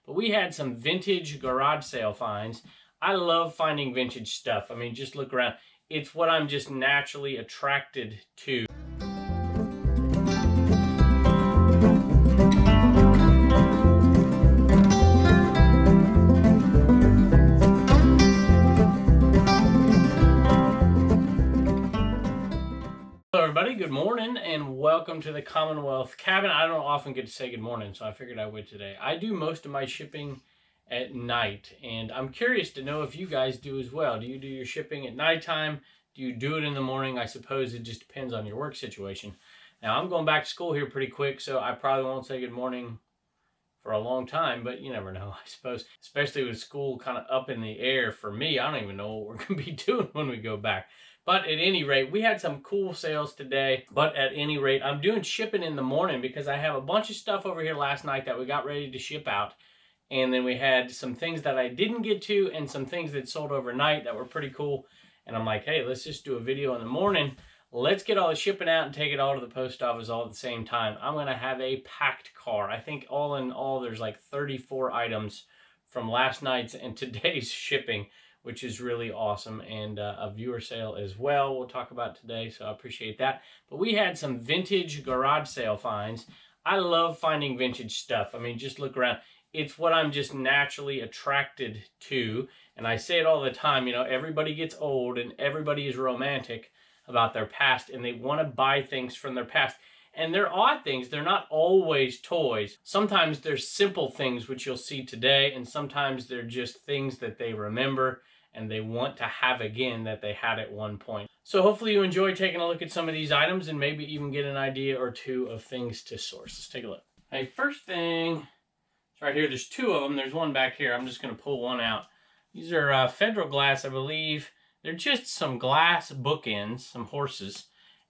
but we had some vintage garage sale finds. I love finding vintage stuff. I mean, just look around. It's what I'm just naturally attracted to. Hello everybody, good morning and welcome to the Commonwealth cabin. I don't often get to say good morning, so I figured I would today. I do most of my shipping at night, and I'm curious to know if you guys do as well. Do you do your shipping at nighttime? Do you do it in the morning? I suppose it just depends on your work situation. Now, I'm going back to school here pretty quick, so I probably won't say good morning for a long time, but you never know, I suppose. Especially with school kind of up in the air for me, I don't even know what we're going to be doing when we go back. But at any rate, we had some cool sales today. But at any rate, I'm doing shipping in the morning because I have a bunch of stuff over here last night that we got ready to ship out. And then we had some things that I didn't get to and some things that sold overnight that were pretty cool. And I'm like, hey, let's just do a video in the morning. Let's get all the shipping out and take it all to the post office all at the same time. I'm going to have a packed car. I think all in all, there's like 34 items from last night's and today's shipping, which is really awesome, and a viewer sale as well we'll talk about today, so I appreciate that. But we had some vintage garage sale finds. I love finding vintage stuff. I mean, just look around. It's what I'm just naturally attracted to, and I say it all the time, you know, everybody gets old and everybody is romantic about their past, and they want to buy things from their past. And they're odd things. They're not always toys. Sometimes they're simple things, which you'll see today, and sometimes they're just things that they remember and they want to have again that they had at one point. So hopefully you enjoy taking a look at some of these items and maybe even get an idea or two of things to source. Let's take a look. Hey, first thing, it's right here. There's two of them. There's one back here. I'm just going to pull one out. These are Federal glass, I believe. They're just some glass bookends, some horses.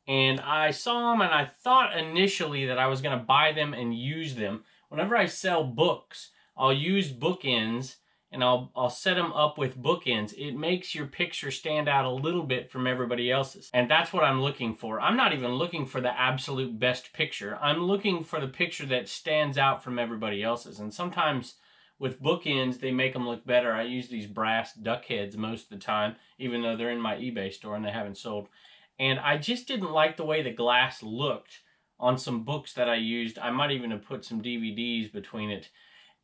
And I saw them and I thought initially that I was going to buy them and use them. Whenever I sell books, I'll use bookends and I'll set them up with bookends. It makes your picture stand out a little bit from everybody else's. And that's what I'm looking for. I'm not even looking for the absolute best picture. I'm looking for the picture that stands out from everybody else's. And sometimes with bookends, they make them look better. I use these brass duck heads most of the time, even though they're in my eBay store and they haven't sold. And I just didn't like the way the glass looked on some books that I used. I might even have put some DVDs between it.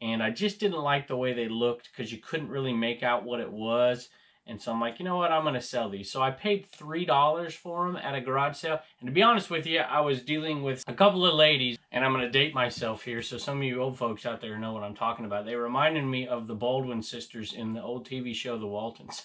And I just didn't like the way they looked because you couldn't really make out what it was. And so I'm like, you know what, I'm going to sell these. So I paid $3 for them at a garage sale. And to be honest with you, I was dealing with a couple of ladies, and I'm going to date myself here, so some of you old folks out there know what I'm talking about. They reminded me of the Baldwin sisters in the old TV show, The Waltons.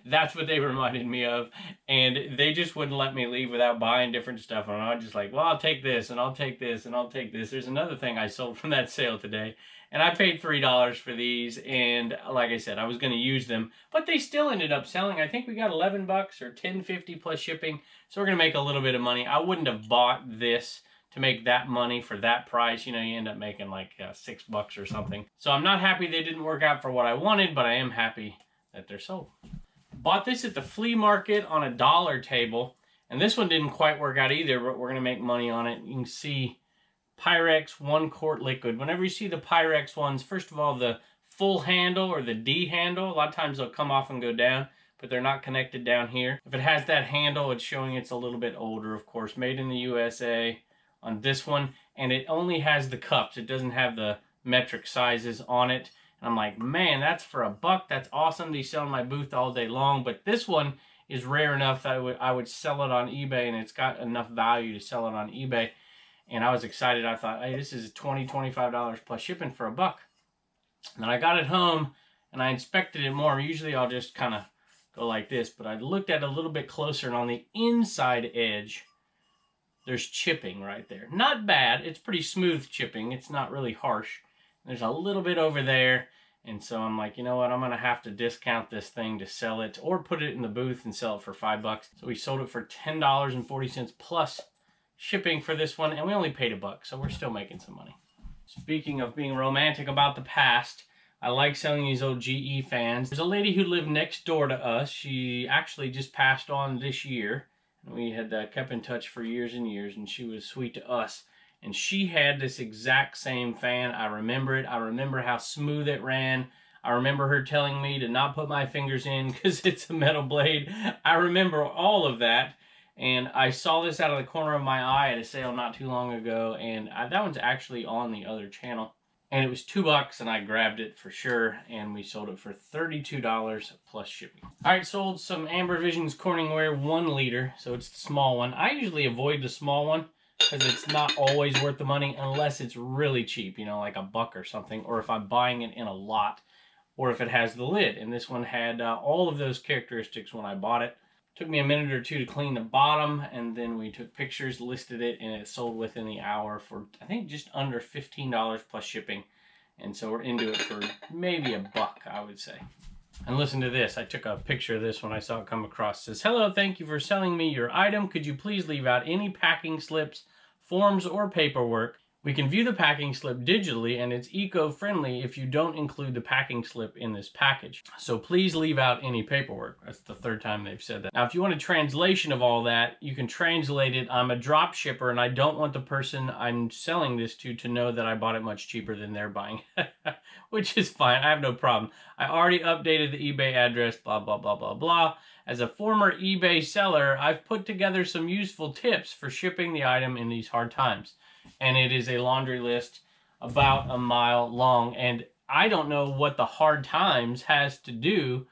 That's what they reminded me of. And they just wouldn't let me leave without buying different stuff. And I was just like, well, I'll take this, and I'll take this, and I'll take this. There's another thing I sold from that sale today. And I paid $3 for these, and like I said, I was going to use them, but they still ended up selling. I think we got 11 bucks or $10.50 plus shipping, so we're going to make a little bit of money. I wouldn't have bought this to make that money for that price. You know, you end up making like $6 or something. So I'm not happy they didn't work out for what I wanted, but I am happy that they're sold. Bought this at the flea market on a dollar table, and this one didn't quite work out either, but we're going to make money on it. You can see Pyrex 1 quart liquid. Whenever you see the Pyrex ones, first of all, the full handle or the D handle, a lot of times they'll come off and go down, but they're not connected down here. If it has that handle, it's showing it's a little bit older, of course. Made in the USA on this one, and it only has the cups. It doesn't have the metric sizes on it. And I'm like, man, that's for $1. That's awesome. These sell in my booth all day long, but this one is rare enough that I would sell it on eBay, and it's got enough value to sell it on eBay. And I was excited. I thought, hey, this is $20, $25 plus shipping for $1. And then I got it home and I inspected it more. Usually I'll just kind of go like this, but I looked at it a little bit closer, and on the inside edge, there's chipping right there. Not bad. It's pretty smooth chipping. It's not really harsh. There's a little bit over there. And so I'm like, you know what? I'm going to have to discount this thing to sell it, or put it in the booth and sell it for $5. So we sold it for $10.40 plus shipping for this one, and we only paid $1, so we're still making some money. Speaking of being romantic about the past, I like selling these old GE fans. There's a lady who lived next door to us. She actually just passed on this year, and we had kept in touch for years and years, and she was sweet to us. and she had this exact same fan. I remember it. I remember how smooth it ran. I remember her telling me to not put my fingers in because it's a metal blade. I remember all of that. And I saw this out of the corner of my eye at a sale not too long ago. And that one's actually on the other channel. And it was $2 and I grabbed it for sure. And we sold it for $32 plus shipping. All right, sold some Amber Visions Corningware 1 liter. So it's the small one. I usually avoid the small one because it's not always worth the money unless it's really cheap, you know, like $1 or something. Or if I'm buying it in a lot. Or if it has the lid. And this one had all of those characteristics when I bought it. Took me a minute or two to clean the bottom, and then we took pictures, listed it, and it sold within the hour for, I think, just under $15 plus shipping. And so we're into it for maybe $1, I would say. And listen to this. I took a picture of this when I saw it come across. It says, "Hello, thank you for selling me your item. Could you please leave out any packing slips, forms, or paperwork? We can view the packing slip digitally, and it's eco-friendly if you don't include the packing slip in this package. So please leave out any paperwork." That's the 3rd time they've said that. Now, if you want a translation of all that, you can translate it. I'm a drop shipper, and I don't want the person I'm selling this to know that I bought it much cheaper than they're buying, which is fine. I have no problem. I already updated the eBay address, blah, blah, blah, blah, blah. As a former eBay seller, I've put together some useful tips for shipping the item in these hard times. And it is a laundry list about a mile long. And I don't know what the hard times has to do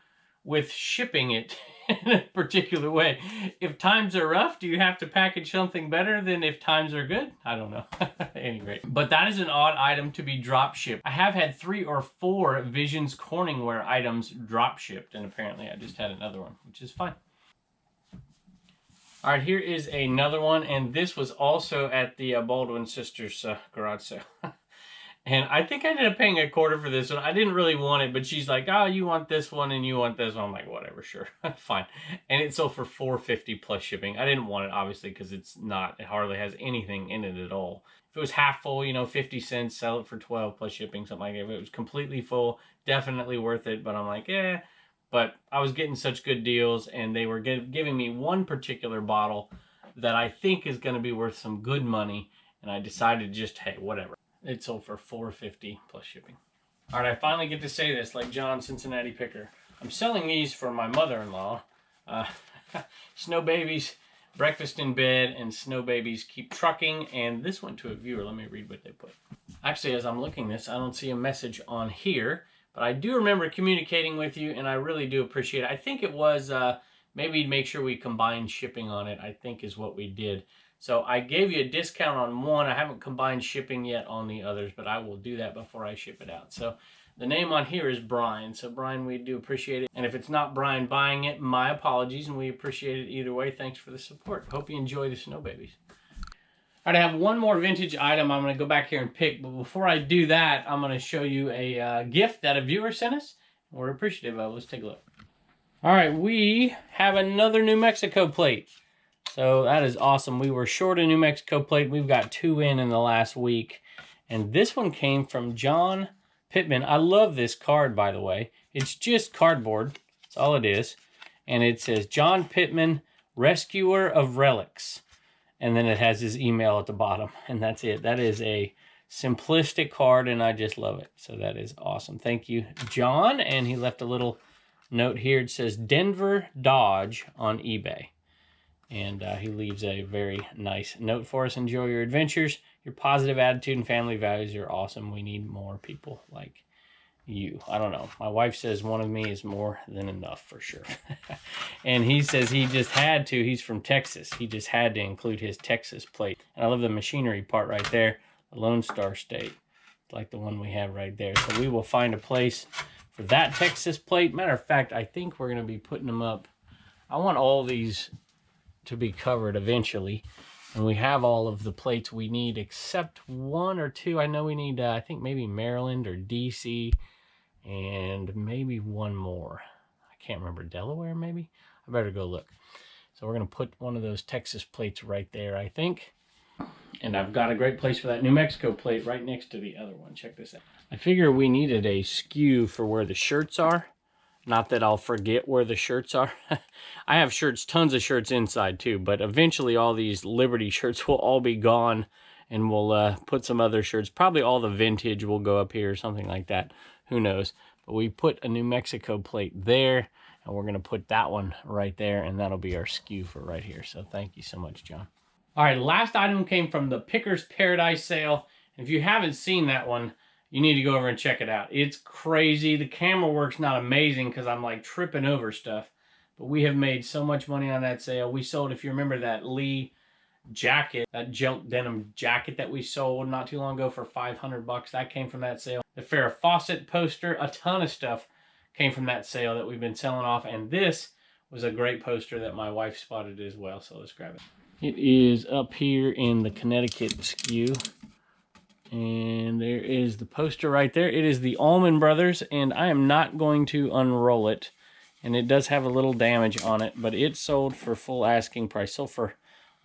with shipping it in a particular way. If times are rough, do you have to package something better than if times are good? I don't know. At any rate. But that is an odd item to be drop shipped. I have had 3 or 4 Visions Corningware items drop shipped. And apparently I just had another one, which is fine. All right, here is another one, and this was also at the Baldwin Sisters garage sale. And I think I ended up paying $0.25 for this one. I didn't really want it, but she's like, "Oh, you want this one and you want this one." I'm like, whatever, sure, fine. And it sold for $4.50 plus shipping. I didn't want it, obviously, because it hardly has anything in it at all. If it was half full, you know, 50 cents, sell it for $12 plus shipping, something like that. If it was completely full, definitely worth it. But I'm like, eh. But I was getting such good deals, and they were giving me one particular bottle that I think is going to be worth some good money, and I decided just, hey, whatever. It sold for $4.50 plus shipping. All right, I finally get to say this like John, Cincinnati Picker. I'm selling these for my mother-in-law. Snow Babies, Breakfast in Bed, and Snow Babies Keep Trucking, and this went to a viewer. Let me read what they put. Actually, as I'm looking this, I don't see a message on here. But I do remember communicating with you, and I really do appreciate it. I think it was maybe make sure we combined shipping on it, I think is what we did. So I gave you a discount on one. I haven't combined shipping yet on the others, but I will do that before I ship it out. So the name on here is Brian. So Brian, we do appreciate it. And if it's not Brian buying it, my apologies, and we appreciate it either way. Thanks for the support. Hope you enjoy the Snow Babies. All right, I have one more vintage item I'm going to go back here and pick, but before I do that, I'm going to show you a gift that a viewer sent us. We're appreciative of it. Let's take a look. All right, we have another New Mexico plate. So that is awesome. We were short a New Mexico plate. We've got 2 in the last week. And this one came from John Pittman. I love this card, by the way. It's just cardboard. That's all it is. And it says, "John Pittman, Rescuer of Relics." And then it has his email at the bottom, and that's it. That is a simplistic card, and I just love it. So that is awesome. Thank you, John. And he left a little note here. It says Denver Dodge on eBay. And he leaves a very nice note for us. Enjoy your adventures. Your positive attitude and family values are awesome. We need more people like you. I don't know. My wife says one of me is more than enough for sure. And he says he just had to. He's from Texas. He just had to include his Texas plate. And I love the machinery part right there. The Lone Star State. Like the one we have right there. So we will find a place for that Texas plate. Matter of fact, I think we're going to be putting them up. I want all these to be covered eventually. And we have all of the plates we need except 1 or 2. I know we need, I think maybe Maryland or DC. And maybe 1 more. I can't remember. Delaware, maybe? I better go look. So we're going to put one of those Texas plates right there, I think. And I've got a great place for that New Mexico plate right next to the other one. Check this out. I figure we needed a skew for where the shirts are. Not that I'll forget where the shirts are. I have shirts, tons of shirts inside too. But eventually all these Liberty shirts will all be gone. and we'll put some other shirts. Probably all the vintage will go up here or something like that. Who knows? But we put a New Mexico plate there, and we're going to put that one right there, and that'll be our SKU for right here. So thank you so much, John. All right, last item came from the Picker's Paradise sale. If you haven't seen that one, you need to go over and check it out. It's crazy. The camera work's not amazing because I'm like tripping over stuff. But we have made so much money on that sale. We sold, if you remember, that Lee jacket, that junk denim jacket that we sold not too long ago for $500. That came from that sale. The Farrah Fawcett poster, a ton of stuff came from that sale that we've been selling off. And this was a great poster that my wife spotted as well. So let's grab it. It is up here in the Connecticut SKU. And there is the poster right there. It is the Allman Brothers, and I am not going to unroll it. And it does have a little damage on it, but it sold for full asking price. Sold for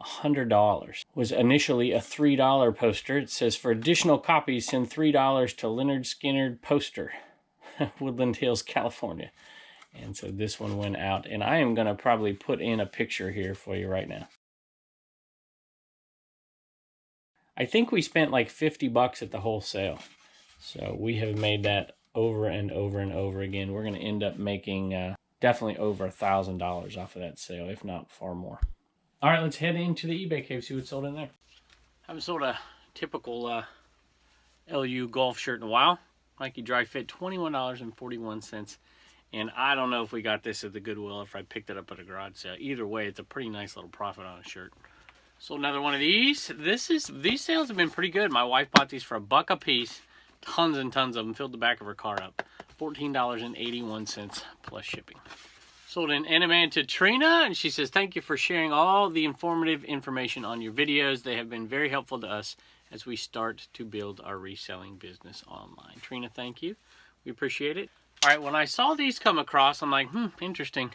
$100. Was initially a $3 poster. It says, for additional copies, send $3 to Leonard Skinner Poster, Woodland Hills, California. And so this one went out, and I am going to probably put in a picture here for you right now. I think we spent like $50 at the wholesale. So we have made that over and over and over again. We're going to end up making definitely over $1,000 off of that sale, if not far more. All right, let's head into the eBay cave, see what's sold in there. I haven't sold a typical LU golf shirt in a while. Nike Dry Fit, $21.41. And I don't know if we got this at the Goodwill or if I picked it up at a garage sale. Either way, it's a pretty nice little profit on a shirt. Sold another one of these. These sales have been pretty good. My wife bought these for $1 a piece. Tons and tons of them. Filled the back of her car up. $14.81 plus shipping. Sold an Enaman to Trina, and she says, thank you for sharing all the informative information on your videos. They have been very helpful to us as we start to build our reselling business online. Trina, thank you. We appreciate it. All right, when I saw these come across, I'm like, interesting.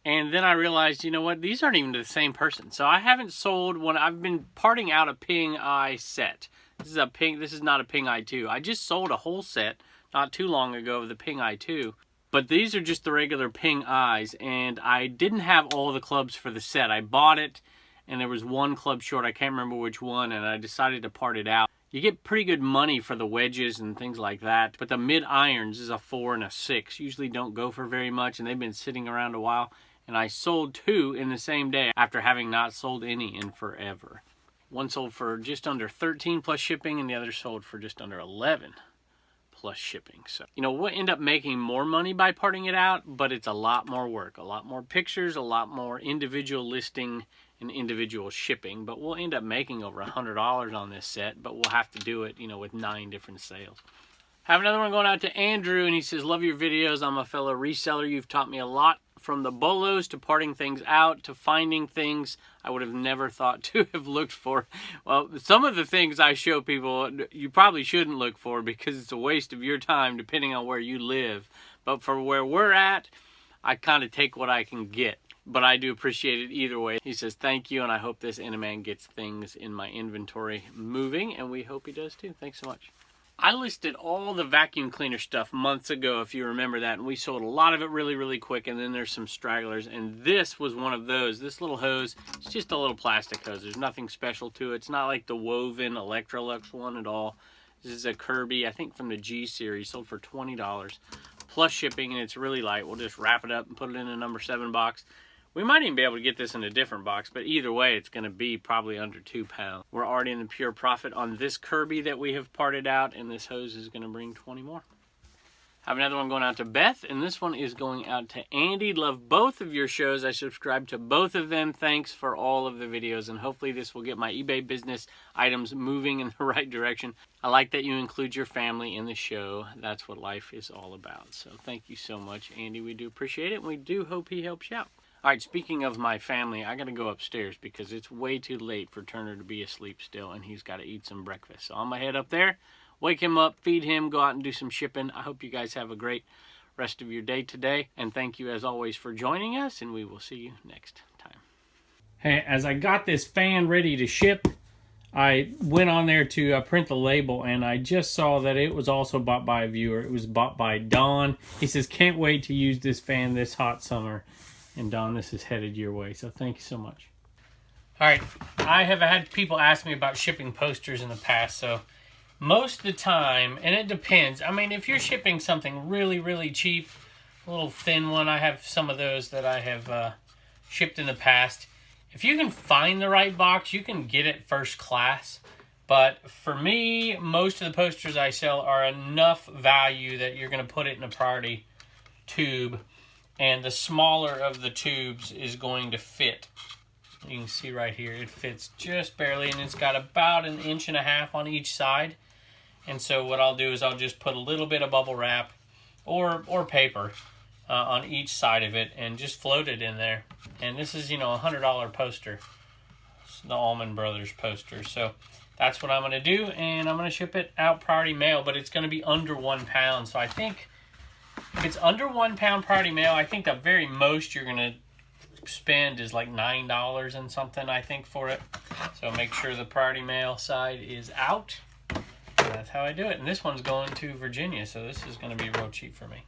And then I realized, you know what, these aren't even to the same person. So I haven't sold one. I've been parting out a Ping Eye set. This is not a Ping Eye 2. I just sold a whole set not too long ago of the Ping Eye 2. But these are just the regular Ping Eyes, and I didn't have all the clubs for the set. I bought it, and there was one club short. I can't remember which one, and I decided to part it out. You get pretty good money for the wedges and things like that, but the mid-irons is a 4 and a 6. Usually don't go for very much, and they've been sitting around a while. And I sold 2 in the same day after having not sold any in forever. One sold for just under 13 plus shipping, and the other sold for just under 11 plus shipping. So, you know, we'll end up making more money by parting it out, but it's a lot more work, a lot more pictures, a lot more individual listing and individual shipping. But we'll end up making over $100 on this set, but we'll have to do it, you know, with 9 different sales. Have another one going out to Andrew, and he says, love your videos. I'm a fellow reseller. You've taught me a lot, from the bolos to parting things out to finding things I would have never thought to have looked for. Well, some of the things I show people you probably shouldn't look for because it's a waste of your time depending on where you live. But for where we're at, I kind of take what I can get. But I do appreciate it either way. He says, thank you, and I hope this Enaman gets things in my inventory moving, and we hope he does too. Thanks so much. I listed all the vacuum cleaner stuff months ago, if you remember that, and we sold a lot of it really, really quick, and then there's some stragglers, and this was one of those. This little hose, it's just a little plastic hose. There's nothing special to it. It's not like the woven Electrolux one at all. This is a Kirby, I think from the G series, sold for $20 plus shipping, and it's really light. We'll just wrap it up and put it in a number 7 box. We might even be able to get this in a different box, but either way, it's going to be probably under 2 pounds. We're already in the pure profit on this Kirby that we have parted out, and this hose is going to bring 20 more. Have another one going out to Beth, and this one is going out to Andy. Love both of your shows. I subscribe to both of them. Thanks for all of the videos, and hopefully this will get my eBay business items moving in the right direction. I like that you include your family in the show. That's what life is all about. So thank you so much, Andy. We do appreciate it, and we do hope he helps you out. All right, speaking of my family, I got to go upstairs because it's way too late for Turner to be asleep still, and he's got to eat some breakfast. So I'm going to head up there, wake him up, feed him, go out and do some shipping. I hope you guys have a great rest of your day today, and thank you as always for joining us, and we will see you next time. Hey, as I got this fan ready to ship, I went on there to print the label, and I just saw that it was also bought by a viewer. It was bought by Don. He says, can't wait to use this fan this hot summer. And Don, this is headed your way, so thank you so much. All right, I have had people ask me about shipping posters in the past, so most of the time, and it depends. I mean, if you're shipping something really, really cheap, a little thin one, I have some of those that I have shipped in the past. If you can find the right box, you can get it first class. But for me, most of the posters I sell are enough value that you're going to put it in a priority tube, and the smaller of the tubes is going to fit. You can see right here, it fits just barely, and it's got about 1.5 inches on each side. And so what I'll do is I'll just put a little bit of bubble wrap or paper on each side of it and just float it in there. And this is, a $100 poster. It's the Allman Brothers poster. So that's what I'm going to do, and I'm going to ship it out priority mail, but it's going to be under 1 pound. So I think if it's under 1 pound priority mail, I think the very most you're going to spend is like $9 and something, I think, for it. So make sure the priority mail side is out. And that's how I do it. And this one's going to Virginia, so this is going to be real cheap for me.